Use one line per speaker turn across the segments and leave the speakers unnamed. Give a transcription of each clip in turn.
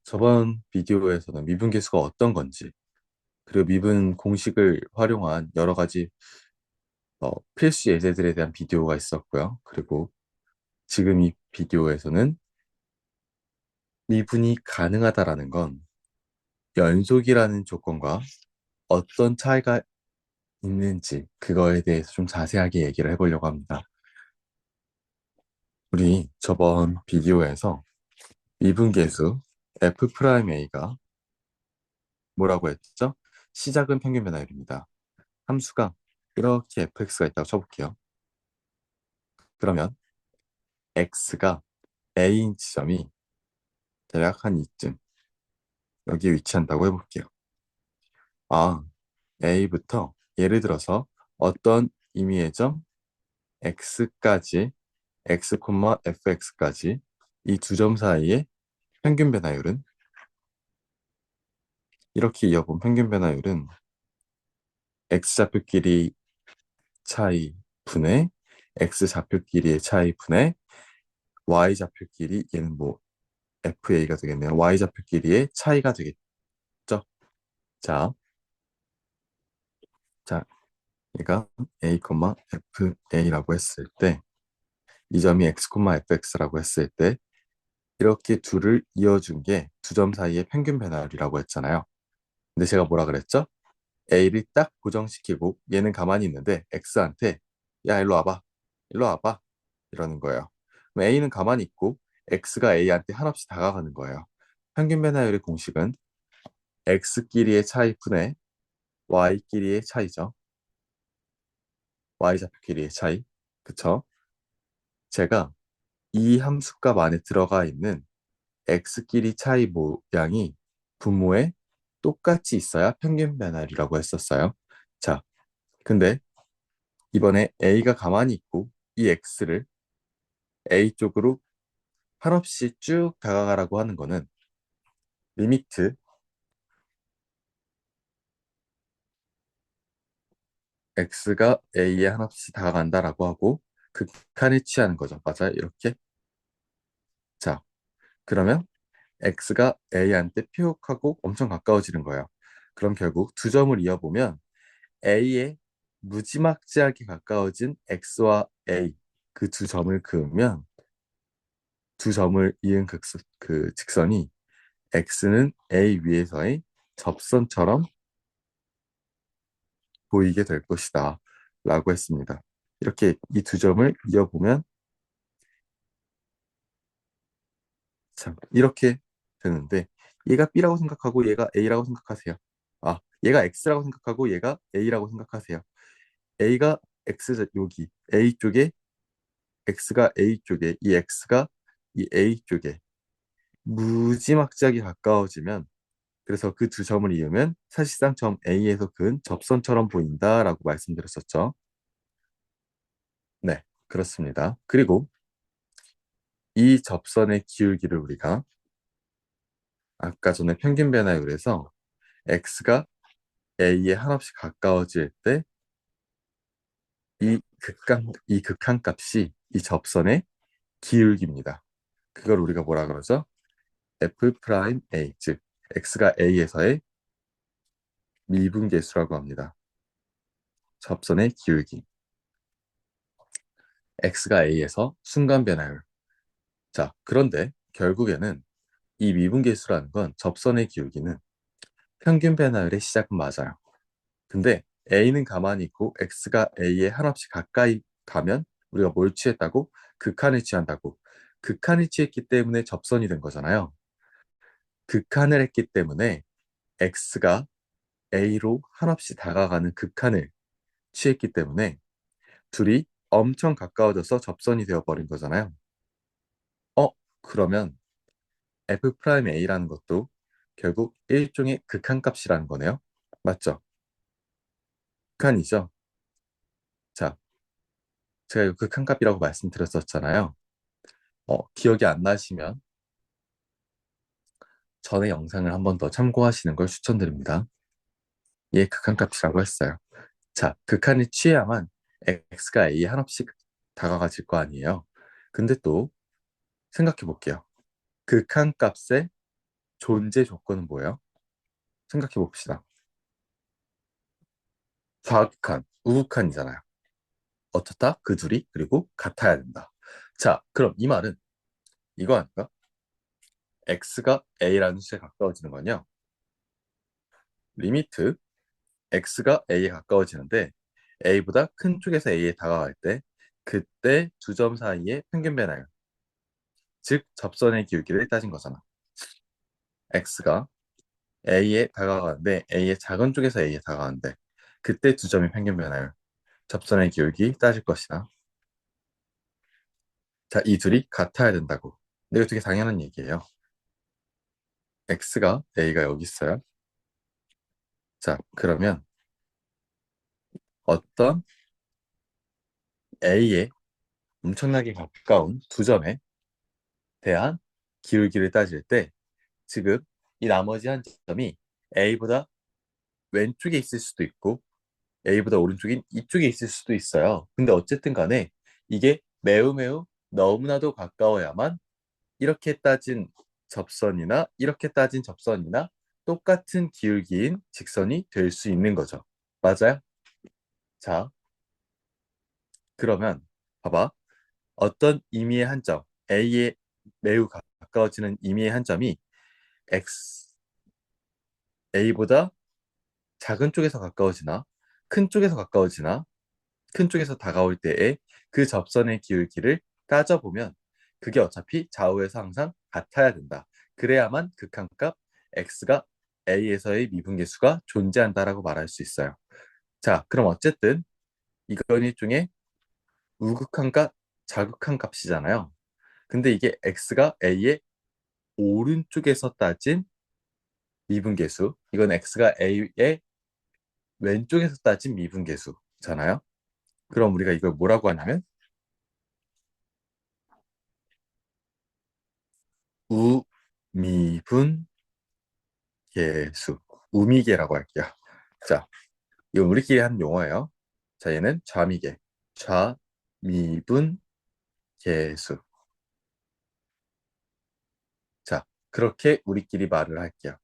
저번 비디오에서는 미분계수가 어떤 건지, 그리고 미분 공식을 활용한 여러 가지 필수 예제들에 대한 비디오가 있었고요. 그리고 지금 이 비디오에서는 미분이 가능하다라는 건 연속이라는 조건과 어떤 차이가 있는지 그거에 대해서 좀 자세하게 얘기를 해보려고 합니다. 우리 저번 비디오에서 미분계수 f'A가 뭐라고 했죠? 시작은 평균 변화율입니다. 함수가 이렇게 fx가 있다고 쳐볼게요. 그러면 x가 a인 지점이 대략 한 이쯤 여기에 위치한다고 해볼게요. 아, a부터 예를 들어서 어떤 임의의 점 x까지 x, fx까지 이 두 점 사이의 평균 변화율은 이렇게 이어본 평균 변화율은 x좌표끼리 차이 분의 x좌표끼리의 차이 분의 y좌표끼리 얘는 뭐 FA가 되겠네요. y좌표끼리의 차이가 되겠죠. 자, 자, 얘가 A, FA라고 했을 때, 이 점이 X, FX라고 했을 때, 이렇게 둘을 이어준 게 두 점 사이의 평균 변화율이라고 했잖아요. 근데 제가 뭐라 그랬죠? A를 딱 고정시키고 얘는 가만히 있는데 X한테 야, 일로 와봐. 일로 와봐. 이러는 거예요. 그럼 A는 가만히 있고 X가 A한테 한없이 다가가는 거예요. 평균 변화율의 공식은 X끼리의 차이 분의 Y끼리의 차이죠. Y좌표끼리의 차이. 그쵸? 제가 이 함수값 안에 들어가 있는 x끼리 차이 모양이 분모에 똑같이 있어야 평균 변화율이라고 했었어요. 자, 근데 이번에 a가 가만히 있고 이 x를 a 쪽으로 한없이 쭉 다가가라고 하는 거는 리미트 x가 a에 한없이 다가간다라고 하고 극한에 취하는 거죠. 맞아요? 이렇게. 자, 그러면 x가 a한테 피혹하고 엄청 가까워지는 거예요. 그럼 결국 두 점을 이어보면 a에 무지막지하게 가까워진 x와 a 그 두 점을 그으면 두 점을 이은 그 직선이 x는 a 위에서의 접선처럼 보이게 될 것이다 라고 했습니다. 이렇게 이 두 점을 이어보면 참 이렇게 되는데 얘가 b라고 생각하고 얘가 a라고 생각하세요. 아, 얘가 x라고 생각하고 얘가 a라고 생각하세요. a가 x 여기 a 쪽에 x가 a 쪽에 이 x가 이 a 쪽에 무지막지하게 가까워지면 그래서 그 두 점을 이으면 사실상 점 A에서 그은 접선처럼 보인다라고 말씀드렸었죠. 네, 그렇습니다. 그리고 이 접선의 기울기를 우리가 아까 전에 평균 변화율에서 x가 a에 한없이 가까워질 때 이 극한값이 이 접선의 기울기입니다. 그걸 우리가 뭐라 그러죠? f 프라임 a, 즉 x가 a에서의 미분계수라고 합니다. 접선의 기울기. x가 a에서 순간 변화율. 자, 그런데 결국에는 이 미분계수라는 건 접선의 기울기는 평균 변화율의 시작은 맞아요. 근데 a는 가만히 있고 x가 a에 한없이 가까이 가면 우리가 뭘 취했다고? 극한을 취한다고. 극한을 취했기 때문에 접선이 된 거잖아요. 극한을 했기 때문에 x가 a로 한없이 다가가는 극한을 취했기 때문에 둘이 엄청 가까워져서 접선이 되어버린 거잖아요. 어, 그러면 f'A라는 것도 결국 일종의 극한값이라는 거네요. 맞죠? 극한이죠. 자, 제가 이거 극한값이라고 말씀드렸었잖아요. 기억이 안 나시면 전에 영상을 한 번 더 참고하시는 걸 추천드립니다. 얘 극한값이라고 했어요. 자, 극한을 취해야만 x가 a에 한없이 다가가질 거 아니에요. 근데 또 생각해 볼게요. 극한값의 존재 조건은 뭐예요? 생각해 봅시다. 좌극한, 우극한이잖아요. 어떻다? 그 둘이 그리고 같아야 된다. 자, 그럼 이 말은 이거 아닐까? x가 a라는 수에 가까워지는 거냐? 리미트 x가 a에 가까워지는데 a보다 큰 쪽에서 a에 다가갈 때 그때 두 점 사이의 평균 변화율, 즉 접선의 기울기를 따진 거잖아. x가 a에 다가가는데 a의 작은 쪽에서 a에 다가가는데 그때 두 점의 평균 변화율, 접선의 기울기 따질 것이다. 자, 이 둘이 같아야 된다고. 근데 이거 되게 당연한 얘기예요. x가 a가 여기 있어요. 자, 그러면 어떤 a에 엄청나게 가까운 두 점에 대한 기울기를 따질 때 지금 이 나머지 한 점이 a보다 왼쪽에 있을 수도 있고 A보다 오른쪽인 이쪽에 있을 수도 있어요. 근데 어쨌든 간에 이게 매우 매우 너무나도 가까워야만 이렇게 따진 접선이나 이렇게 따진 접선이나 똑같은 기울기인 직선이 될 수 있는 거죠. 맞아요? 자, 그러면 봐봐. 어떤 임의의 한 점, A에 매우 가까워지는 임의의 한 점이 X, A보다 작은 쪽에서 가까워지나 큰 쪽에서 가까워지나 큰 쪽에서 다가올 때에 그 접선의 기울기를 따져보면 그게 어차피 좌우에서 항상 같아야 된다. 그래야만 극한값 x가 a에서의 미분계수가 존재한다라고 말할 수 있어요. 자, 그럼 어쨌든 이건 일종의 우극한값, 자극한 값이잖아요. 근데 이게 x가 a의 오른쪽에서 따진 미분계수, 이건 x가 a의 왼쪽에서 따진 미분계수잖아요. 그럼 우리가 이걸 뭐라고 하냐면 우미분 계수, 우미계라고 할게요. 자, 이건 우리끼리 하는 용어예요. 자, 얘는 좌미계, 좌미분 계수. 자, 그렇게 우리끼리 말을 할게요.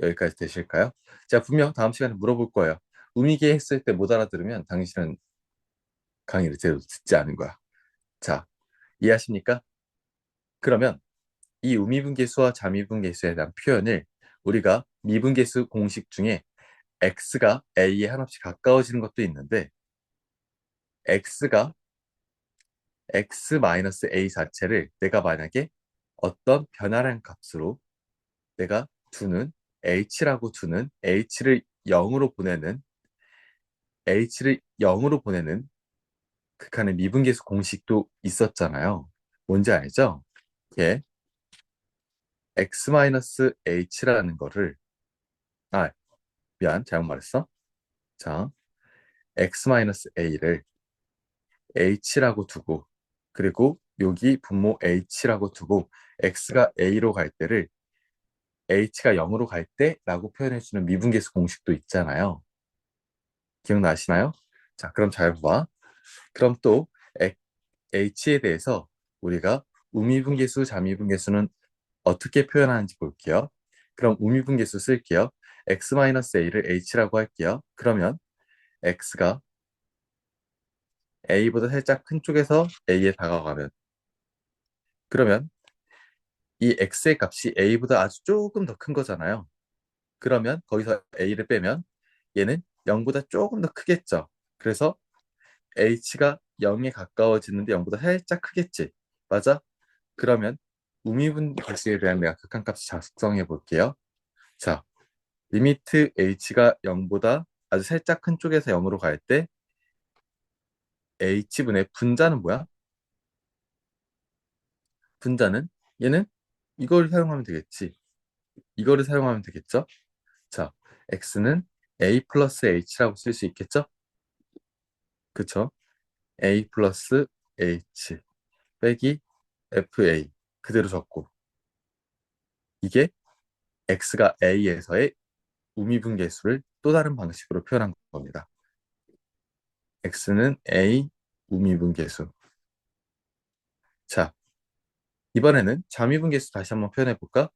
여기까지 되실까요? 자, 분명 다음 시간에 물어볼 거예요. 우미계 했을 때 못 알아들으면 당신은 강의를 제대로 듣지 않은 거야. 자, 이해하십니까? 그러면 이 우미분계수와 좌미분계수에 대한 표현을 우리가 미분계수 공식 중에 x가 a에 한없이 가까워지는 것도 있는데 x가 x-a 자체를 내가 만약에 어떤 변화량 값으로 내가 두는 h라고 두는 h를 0으로 보내는 극한의 미분계수 공식도 있었잖아요. 뭔지 알죠? 이게 x-h라는 거를 아, 미안, 잘못 말했어. 자, x-a를 h라고 두고 그리고 여기 분모 h라고 두고 x가 a로 갈 때를 h가 0으로 갈 때라고 표현해주는 미분계수 공식도 있잖아요. 기억나시나요? 자, 그럼 잘 봐. 그럼 또 h에 대해서 우리가 우미분계수, 자미분계수는 어떻게 표현하는지 볼게요. 그럼 우미분계수 쓸게요. x-a를 h라고 할게요. 그러면 x가 a보다 살짝 큰 쪽에서 a에 다가가면 그러면 이 x의 값이 a보다 아주 조금 더 큰 거잖아요. 그러면 거기서 a를 빼면 얘는 0보다 조금 더 크겠죠. 그래서 h가 0에 가까워지는데 0보다 살짝 크겠지. 맞아? 그러면 우미분 계수에 대한 내가 극한값을 작성해 볼게요. 자, 리미트 h가 0보다 아주 살짝 큰 쪽에서 0으로 갈 때 h분의 분자는 뭐야? 분자는 얘는 이걸 사용하면 되겠지. 이거를 사용하면 되겠죠? 자, x는 a 플러스 h라고 쓸 수 있겠죠? 그쵸? a 플러스 h 빼기 fa 그대로 적고 이게 x가 a에서의 우미분계수를 또 다른 방식으로 표현한 겁니다. x는 a 우미분계수. 자, 이번에는 자미분계수 다시 한번 표현해 볼까?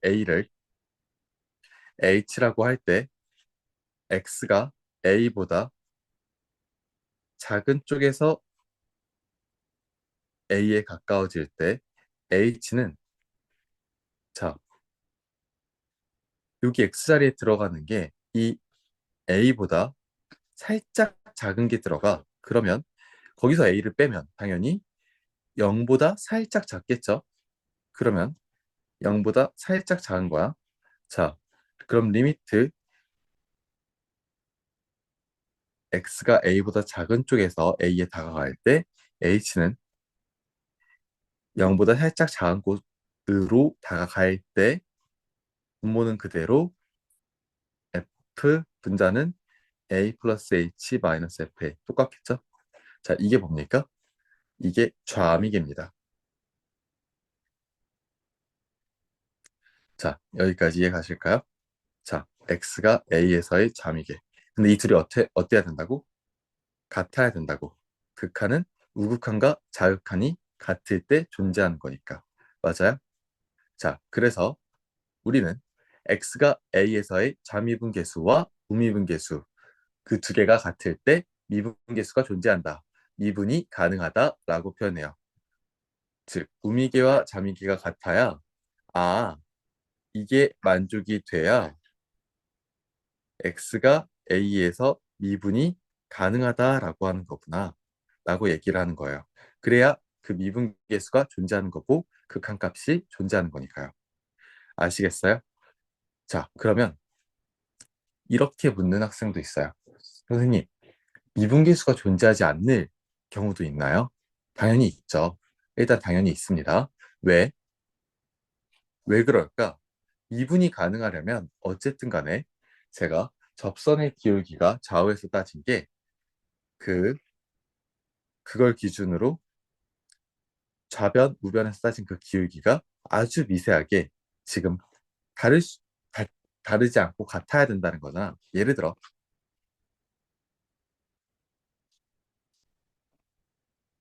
A를 h라고 할 때 x가 a보다 작은 쪽에서 a에 가까워질 때 h는, 자, 여기 x자리에 들어가는 게 이 a보다 살짝 작은 게 들어가. 그러면 거기서 a를 빼면 당연히 0보다 살짝 작겠죠? 그러면 0보다 살짝 작은 거야. 자, 그럼 리미트 x가 a보다 작은 쪽에서 a에 다가갈 때 h는 0보다 살짝 작은 곳으로 다가갈 때 분모는 그대로 f 분자는 a 플러스 h 마이너스 f에 똑같겠죠? 자, 이게 뭡니까? 이게 좌미계입니다. 자, 여기까지 이해 가실까요? 자, x가 a에서의 좌미계. 근데 이 둘이 어때야 된다고? 같아야 된다고. 극한은 우극한과 자극한이 같을 때 존재하는 거니까. 맞아요? 자, 그래서 우리는 x가 a에서의 자미분계수와 우미분계수 그 두 개가 같을 때 미분계수가 존재한다. 미분이 가능하다라고 표현해요. 즉, 우미계와 자미계가 같아야, 아, 이게 만족이 돼야 x가 a에서 미분이 가능하다라고 하는 거구나 라고 얘기를 하는 거예요. 그래야 그 미분계수가 존재하는 거고 극한값이 존재하는 거니까요. 아시겠어요? 자, 그러면 이렇게 묻는 학생도 있어요. 선생님, 미분계수가 존재하지 않는 경우도 있나요? 당연히 있죠. 일단 당연히 있습니다. 왜? 왜 그럴까? 미분이 가능하려면 어쨌든 간에 제가 접선의 기울기가 좌우에서 따진 게 그, 그걸 기준으로 좌변, 우변에서 따진 그 기울기가 아주 미세하게 지금 다를 수, 다, 다르지 않고 같아야 된다는 거잖아. 예를 들어,